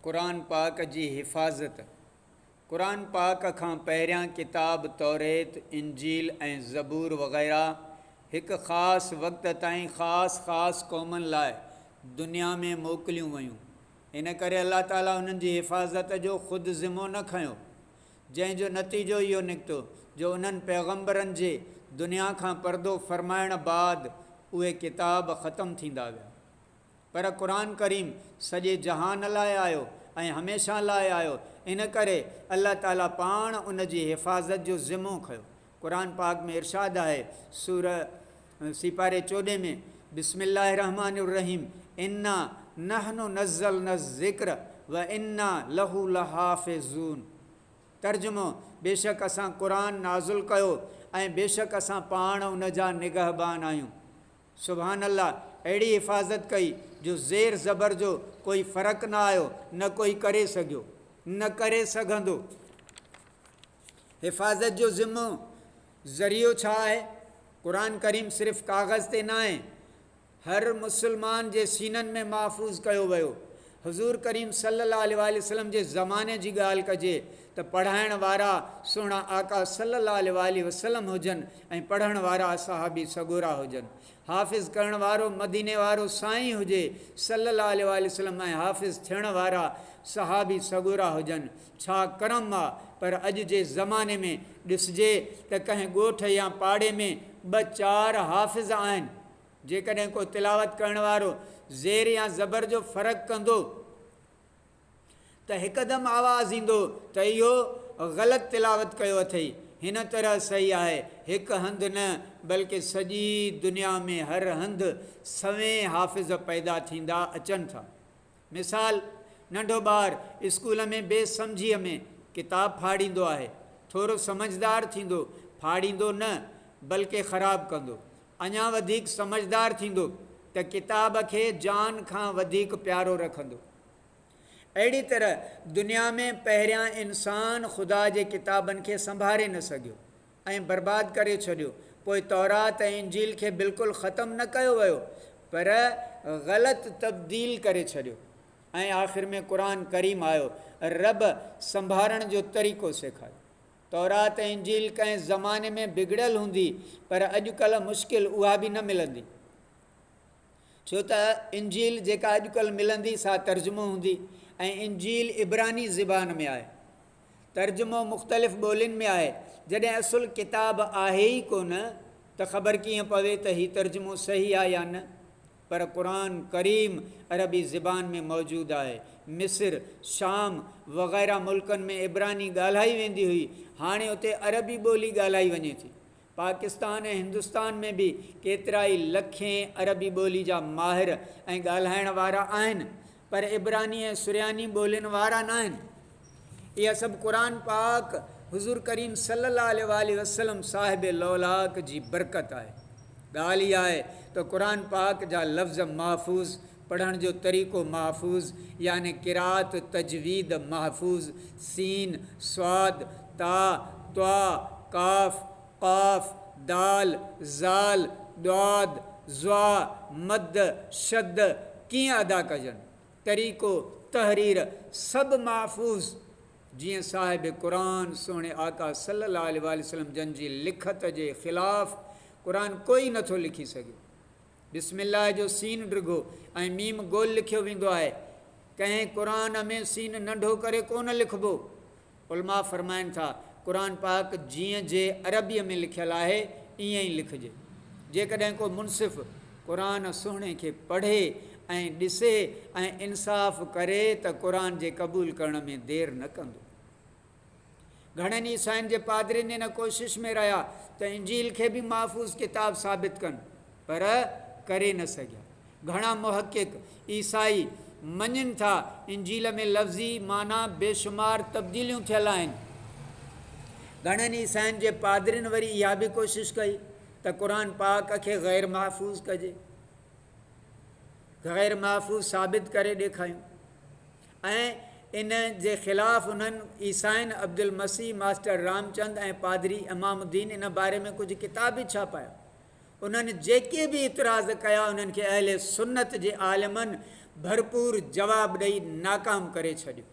क़ुरान पाक जी हिफ़ाज़त। क़ुरान पाक खां पहिरियां किताब तौरेत, इंजील ऐं ज़बूर वग़ैरह हिकु ख़ासि वक़्त ताईं ख़ासि क़ौमुनि लाइ दुनिया में मोकिलियूं वयूं। इन करे अल्लाह ताला उन्हनि जी हिफ़ाज़त जो ख़ुदि ज़िमो न खंयो, जंहिंजो नतीजो इहो निकितो जो उन्हनि पैगम्बरनि जे दुनिया खां पर्दो फ़रमाइण बाद उहे किताब ख़तमु थींदा विया। पर क़ुरान करीम सॼे जहान लाइ आयो ऐं हमेशह लाइ आयो। इन करे अल्लाह ताला पाण उन जी हिफ़ाज़त जो ज़िमो खयो। क़ुरान पाक में इरशाद आहे सूर सिपारे 14 में, बिस्मिल्लाहिर्रहमानिर्रहीम, इन्ना नहनु नज़्ज़लना ज़िक्र व इन्ना लहू लहाफ़िज़ून। तर्जुमो, बेशक असां क़ुरान नाज़ुल कयो ऐं बेशक असां पाण उन जा निगहबान आहियूं। सुभान अल्लाह, अहिड़ी हिफ़ाज़त कई जो ज़ेर ज़बर जो कोई फ़र्क़ु न आयो, न कोई करे सघियो, न करे सघंदो। हिफ़ाज़त जो ज़िम्मो ज़रियो छा आहे? क़ुरान करीम सिर्फ़ु काग़ज़ ते न आहे, हर मुस्लमान जे सीननि में महफ़ूज़ कयो वियो। हुज़ूर करीम सल्लल्लाहु अलैहि वसल्लम जे ज़माने जी ॻाल्हि कजे त पढ़ाइण वारा सुहिणा आका सल्लल्लाहु अलैहि वसल्लम हुजनि ऐं पढ़ण वारा सहाबी सॻोरा हुजनि। हाफ़िज़ करण वारो मदीने वारो साईं हुजे सल्लल्लाहु अलैहि वसल्लम ऐं हाफ़िज़ थियण वारा सहाबी सॻोरा हुजनि। छा करम आहे, पर अॼु जे ज़माने में ॾिसिजे त कंहिं ॻोठ या पाड़े में 2-4 हाफ़िज़ आहिनि। जेकॾहिं को तिलावत करण वारो ज़ेर या ज़बर जो फ़र्क़ु कंदो त हिकदमि आवाज़ ईंदो त इहो ग़लति तिलावत कयो अथई। हिन तरह सही आहे, हिकु हंधि न बल्कि सॼी दुनिया में हर हंधि सवें हाफ़िज़ पैदा थींदा अचनि था। मिसाल, नंढो ॿारु स्कूल में बेसमझीअ में किताब फाड़ींदो आहे, थोरो समझदार थींदो, फाड़ींदो न बल्कि ख़राबु कंदो। अञा वधीक समझदार थींदो त किताब खे जान खां वधीक प्यारो रखंदो। अहिड़ी तरह दुनिया में पहिरियां इंसान ख़ुदा जे किताबनि खे संभाले न सघियो ऐं बर्बादु करे छॾियो। पोइ तौरात ऐं इंजील खे बिल्कुलु ख़तमु न कयो वियो, पर ग़लति तब्दील करे छॾियो। ऐं आख़िर में क़ुरान करीम आयो, रब संभालण जो तरीक़ो सेखारियो। तौरात ऐं इंजील कंहिं ज़माने में बिगड़ियल हूंदी, पर अॼुकल्ह मुश्किल उहा बि न मिलंदी, छो त इंजील जेका अॼुकल्ह मिलंदी सा तर्जुमो हूंदी ऐं इंजील इब्रानी ज़बान में आहे। तर्जुमो मुख़्तलिफ़ ॿोलियुनि में आहे। जॾहिं असुलु किताब आहे ई कोन त ख़बर कीअं पवे त हीउ तर्जुमो सही आहे या न। पर क़ुरान करीम अरबी ज़बान में मौजूदु आहे। मिस्र, शाम वग़ैरह मुल्कनि में इब्रानी ॻाल्हाई वेंदी हुई, हाणे उते अरबी ॿोली ॻाल्हाई वञे थी। पाकिस्तान ऐं हिंदुस्तान में बि केतिरा ई लखें अरबी ॿोली जा माहिर ऐं ॻाल्हाइण वारा आहिनि, पर इब्रानी ऐं सुरियानी ॿोलियुनि वारा न आहिनि। इहा सभु क़ुरान पाक हुज़ूर करीम सल्लल्लाहु अलैहि वसल्लम साहिब लौलाक जी बरकत आहे। ॻाल्हि इहा आहे त क़ुरान पाक जा लफ़्ज़ महफ़ूज़, पढ़ण जो तरीक़ो महफ़ूज़, यानी क़िरात तजवीद महफ़ूज़, सीन, स्वाद, ता, त्वा, काफ़, क़ाफ़, दाल, ज़ाल, द्वाद, ज़्वा, मद, शद कीअं अदा कजनि, तरीक़ो, तहरीर सभु महफ़ूज़। जीअं साहिब क़ुरान सोणे आका सल्लल्लाहु अलैहि वसल्लम जन जी लिखत जे ख़िलाफ़ु क़ुरान कोई नथो लिखी सघे। बिस्मिल्लाह जो सीन डिघो ऐं मीम गोल लिखियो वेंदो आहे। कंहिं क़ुरान में सीन नंढो करे कोन लिखिबो। उलमा फ़रमाइनि था, क़ुरान पाक जीअं जे अरबीअ में लिखियलु आहे ईअं ई लिखिजे। जेकॾहिं को मुनसिफ़ क़ुरान सुहिणे खे पढ़े ऐं ॾिसे ऐं इंसाफ़ करे त क़ुरान जे क़बूल करण में देरि न कंदो। घणनि ई ईसाइनि जे पादरियुनि इन कोशिश में रहिया त इंजील खे बि महफ़ूज़ किताब साबित कनि, पर करे न सघिया। घणा मुहक़िक़ ईसाई मञनि था इंजील में लफ़्ज़ी माना बेशुमार तब्दीलियूं थियल आहिनि। घणनि ईसाइनि जे पादरियुनि वरी इहा बि कोशिश कई त क़ुरान पाक खे ग़ैर महफ़ूज़ कजे, ग़ैर महफ़ूज़ साबित करे ॾेखारियूं। ऐं इन जे ख़िलाफ़ु उन्हनि ईसाइनि अब्दुल मसीह, मास्टर रामचंद ऐं पादरी इमामुद्दीन इन बारे में कुझु किताब बि छापाया। उन्हनि जेके बि इतराज़ कया उन्हनि खे अहले सुन्नत जे आलिमनि भरपूर जवाब ॾेई नाकाम करे छॾियो।